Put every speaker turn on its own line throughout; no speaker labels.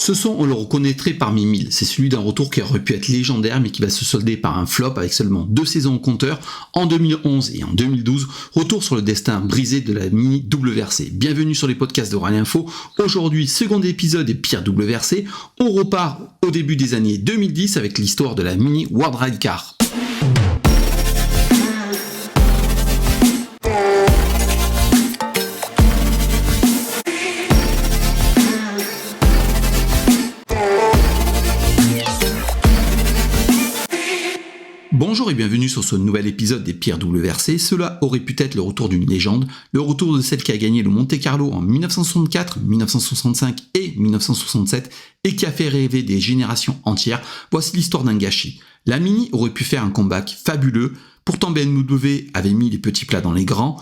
Ce son, on le reconnaîtrait parmi mille. C'est celui d'un retour qui aurait pu être légendaire, mais qui va se solder par un flop avec seulement 2 saisons au compteur, en 2011 et en 2012. Retour sur le destin brisé de la Mini WRC. Bienvenue sur les podcasts de Rallye Info. Aujourd'hui, second épisode des pires WRC. On repart au début des années 2010 avec l'histoire de la Mini World Rally Car. Bonjour et bienvenue sur ce nouvel épisode des pires WRC. Cela aurait pu être le retour d'une légende, le retour de celle qui a gagné le Monte Carlo en 1964, 1965 et 1967 et qui a fait rêver des générations entières. Voici l'histoire d'un gâchis. La Mini aurait pu faire un comeback fabuleux, pourtant BMW avait mis les petits plats dans les grands,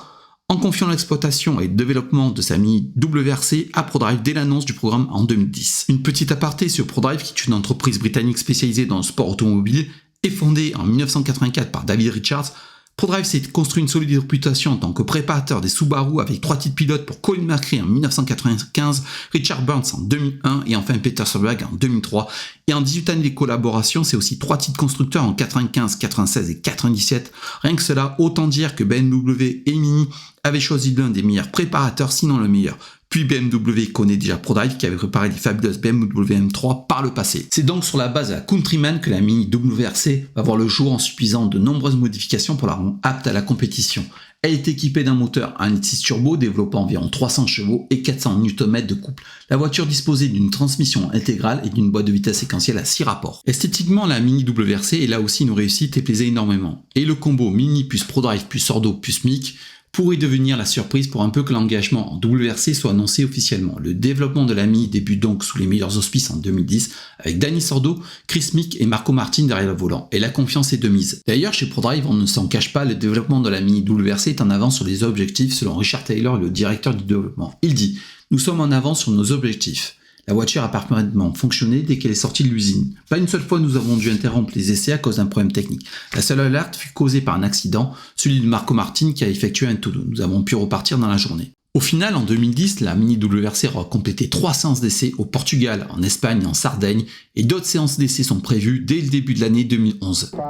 en confiant l'exploitation et le développement de sa Mini WRC à ProDrive dès l'annonce du programme en 2010. Une petite aparté sur ProDrive, qui est une entreprise britannique spécialisée dans le sport automobile, et fondé en 1984 par David Richards, ProDrive s'est construit une solide réputation en tant que préparateur des Subaru avec 3 titres pilotes pour Colin McRae en 1995, Richard Burns en 2001 et enfin Peter Solberg en 2003. Et en 18 années de collaboration, c'est aussi 3 titres constructeurs en 95, 96 et 97. Rien que cela, autant dire que BMW et Mini avaient choisi l'un des meilleurs préparateurs, sinon le meilleur. Puis BMW connaît déjà ProDrive qui avait préparé les fabuleuses BMW M3 par le passé. C'est donc sur la base de la Countryman que la Mini WRC va voir le jour en subissant de nombreuses modifications pour la rendre apte à la compétition. Elle est équipée d'un moteur 1.6 turbo développant environ 300 chevaux et 400 Nm de couple. La voiture disposait d'une transmission intégrale et d'une boîte de vitesse séquentielle à 6 rapports. Esthétiquement, la Mini WRC est là aussi une réussite et plaisait énormément. Et le combo Mini plus ProDrive plus Sordo plus MIC pourrait devenir la surprise pour un peu que l'engagement en WRC soit annoncé officiellement. Le développement de la Mini débute donc sous les meilleurs auspices en 2010 avec Danny Sordo, Chris Mick et Marco Martin derrière le volant. Et la confiance est de mise. D'ailleurs, chez ProDrive, on ne s'en cache pas, le développement de la Mini WRC est en avance sur les objectifs selon Richard Taylor, le directeur du développement. Il dit « Nous sommes en avance sur nos objectifs. La voiture a parfaitement fonctionné dès qu'elle est sortie de l'usine. Pas une seule fois nous avons dû interrompre les essais à cause d'un problème technique. La seule alerte fut causée par un accident, celui de Marco Martin qui a effectué un tout-do. Nous avons pu repartir dans la journée. Au final, en 2010, la Mini WRC aura complété 3 séances d'essais au Portugal, en Espagne et en Sardaigne, et d'autres séances d'essais sont prévues dès le début de l'année 2011.
5, 4,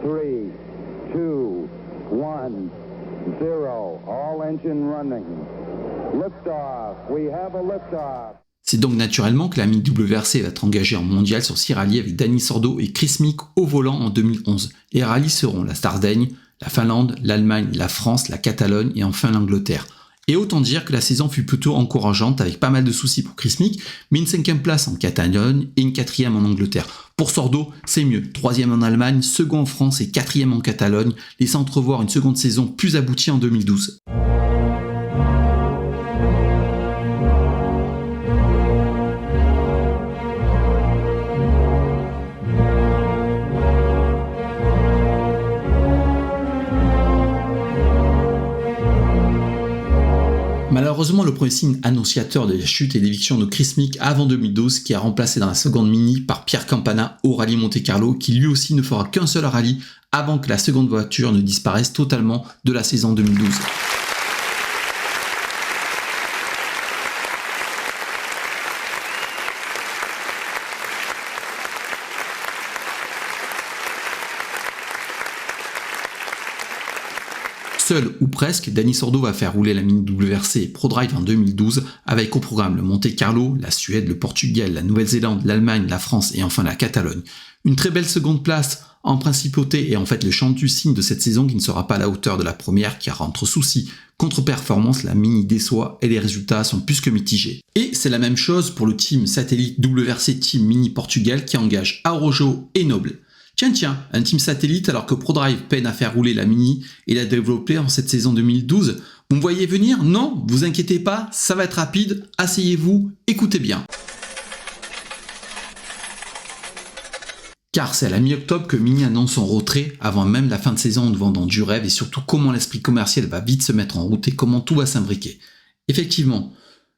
3, 2, 1, 0. All engine running. Liftoff. We have a liftoff.
C'est donc naturellement que la Mini WRC va être engagée en mondial sur 6 rallyes avec Danny Sordo et Chris Mick au volant en 2011. Les rallyes seront la Sardaigne, la Finlande, l'Allemagne, la France, la Catalogne et enfin l'Angleterre. Et autant dire que la saison fut plutôt encourageante avec pas mal de soucis pour Chris Mick, mais une 5e place en Catalogne et une 4e en Angleterre. Pour Sordo, c'est mieux, 3e en Allemagne, 2e en France et 4e en Catalogne, laissant entrevoir une seconde saison plus aboutie en 2012. Malheureusement, le premier signe annonciateur de la chute et l'éviction de Chris Mick avant 2012, qui a remplacé dans la seconde Mini par Pierre Campana au rallye Monte Carlo, qui lui aussi ne fera qu'un seul rallye avant que la seconde voiture ne disparaisse totalement de la saison 2012. Seul ou presque, Danny Sordo va faire rouler la Mini WRC et ProDrive en 2012 avec au programme le Monte Carlo, la Suède, le Portugal, la Nouvelle-Zélande, l'Allemagne, la France et enfin la Catalogne. Une très belle seconde place en principauté et en fait le chant du cygne de cette saison qui ne sera pas à la hauteur de la première car entre soucis, contre-performance, la Mini déçoit et les résultats sont plus que mitigés. Et c'est la même chose pour le team satellite WRC Team Mini Portugal qui engage Araujo et Noble. Tiens, un team satellite alors que ProDrive peine à faire rouler la Mini et la développer en cette saison 2012. Vous me voyez venir? Non, vous inquiétez pas, ça va être rapide, asseyez-vous, écoutez bien. Car c'est à la mi-octobre que Mini annonce son retrait avant même la fin de saison en nous vendant du rêve et surtout comment l'esprit commercial va vite se mettre en route et comment tout va s'imbriquer. Effectivement,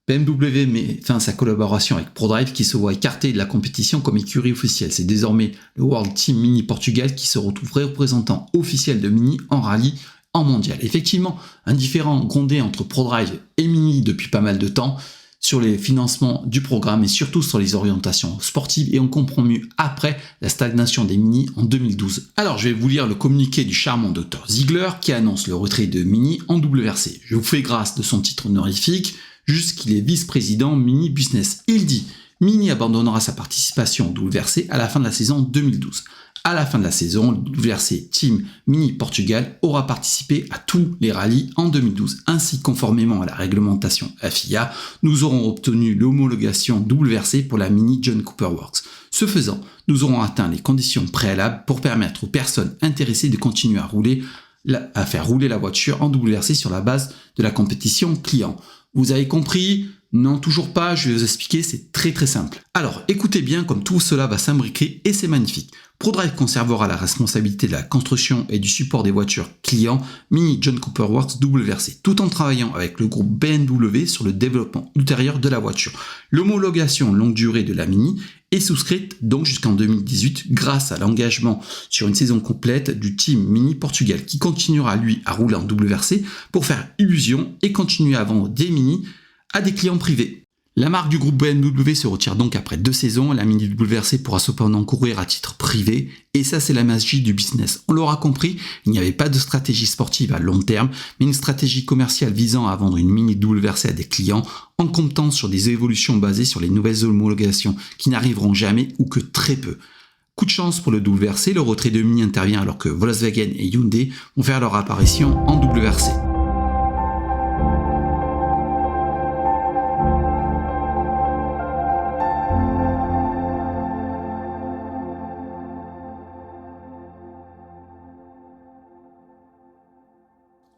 BMW met fin à sa collaboration avec ProDrive qui se voit écarté de la compétition comme écurie officielle. C'est désormais le World Team Mini Portugal qui se retrouve représentant officiel de Mini en rallye en mondial. Effectivement, un différend grondé entre ProDrive et Mini depuis pas mal de temps. sur les financements du programme et surtout sur les orientations sportives, et on comprend mieux après la stagnation des Mini en 2012. Alors je vais vous lire le communiqué du charmant Dr Ziegler qui annonce le retrait de Mini en WRC. Je vous fais grâce de son titre honorifique, juste qu'il est vice-président Mini Business. Il dit « Mini abandonnera sa participation au WRC à la fin de la saison 2012. À la fin de la saison, le WRC Team Mini Portugal aura participé à tous les rallyes en 2012. Ainsi, conformément à la réglementation FIA, nous aurons obtenu l'homologation WRC pour la Mini John Cooper Works. Ce faisant, nous aurons atteint les conditions préalables pour permettre aux personnes intéressées de continuer à faire rouler la voiture en WRC sur la base de la compétition client. » Vous avez compris ? Non, toujours pas, je vais vous expliquer, c'est très simple. Alors, écoutez bien comme tout cela va s'imbriquer et c'est magnifique. ProDrive conservera la responsabilité de la construction et du support des voitures clients Mini John Cooper Works WRC, tout en travaillant avec le groupe BMW sur le développement ultérieur de la voiture. L'homologation longue durée de la Mini est souscrite donc jusqu'en 2018 grâce à l'engagement sur une saison complète du Team Mini Portugal qui continuera lui à rouler en WRC pour faire illusion et continuer à vendre des Mini à des clients privés. La marque du groupe BMW se retire donc après 2 saisons, la Mini WRC pourra cependant courir à titre privé, et ça c'est la magie du business. On l'aura compris, il n'y avait pas de stratégie sportive à long terme, mais une stratégie commerciale visant à vendre une Mini WRC à des clients en comptant sur des évolutions basées sur les nouvelles homologations qui n'arriveront jamais ou que très peu. Coup de chance pour le WRC, le retrait de Mini intervient alors que Volkswagen et Hyundai vont faire leur apparition en WRC.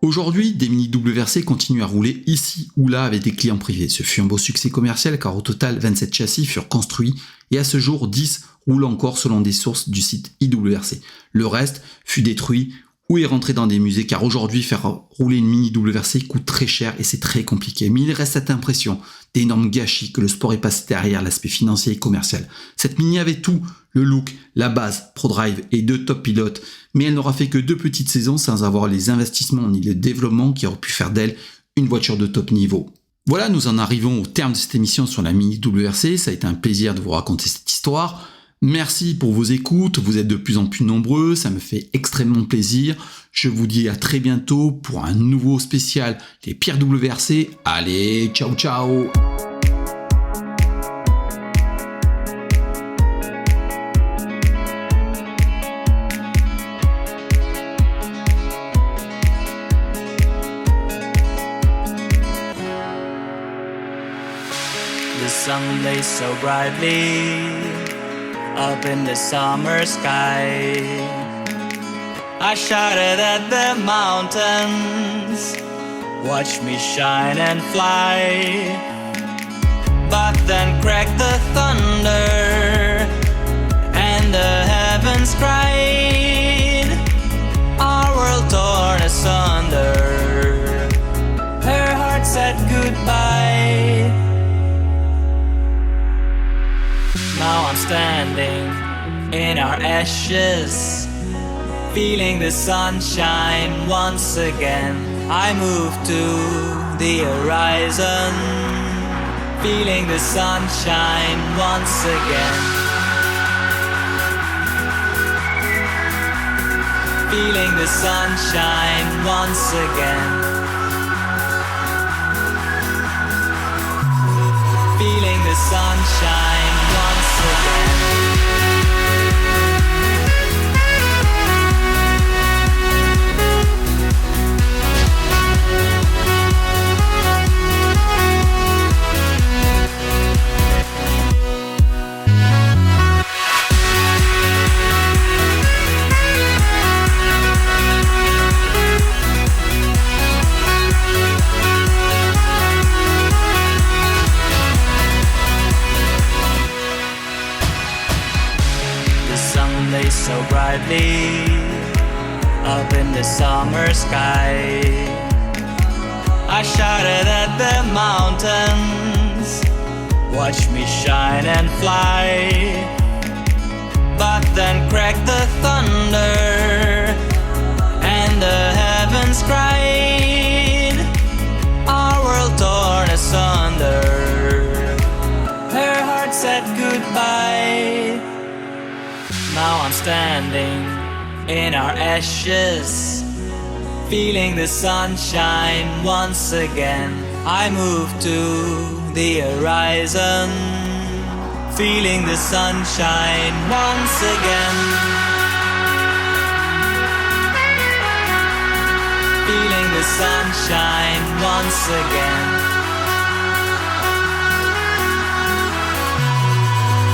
Aujourd'hui, des Mini WRC continuent à rouler ici ou là avec des clients privés. Ce fut un beau succès commercial car au total 27 châssis furent construits et à ce jour 10 roulent encore selon des sources du site IWRC. Le reste fut détruit ou est rentré dans des musées car aujourd'hui faire rouler une Mini WRC coûte très cher et c'est très compliqué. Mais il reste cette impression d'énorme gâchis que le sport est passé derrière l'aspect financier et commercial. Cette Mini avait tout, le look, la base, ProDrive et 2 top pilotes, mais elle n'aura fait que 2 petites saisons sans avoir les investissements ni le développement qui auraient pu faire d'elle une voiture de top niveau. Voilà, nous en arrivons au terme de cette émission sur la Mini WRC, ça a été un plaisir de vous raconter cette histoire. Merci pour vos écoutes, vous êtes de plus en plus nombreux, ça me fait extrêmement plaisir. Je vous dis à très bientôt pour un nouveau spécial des Pierre WRC. Allez, ciao ciao!
The sun blazed so brightly up in the summer sky. I shouted at the mountains, watch me shine and fly. But then cracked the thunder and the heavens cried. Our world torn asunder, her heart said goodbye. Now I'm standing in our ashes, feeling the sunshine once again. I move to the horizon, feeling the sunshine once again. Feeling the sunshine once again. Feeling the sunshine once again. So brightly up in the summer sky. I shouted at the mountains, watch me shine and fly. But then cracked the thunder and the heavens cried. Our world torn asunder, said goodbye. Now I'm standing in our ashes, feeling the sunshine once again. I move to the horizon, feeling the sunshine once again. Feeling the sunshine once again.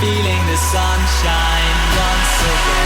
Feeling the sunshine once again.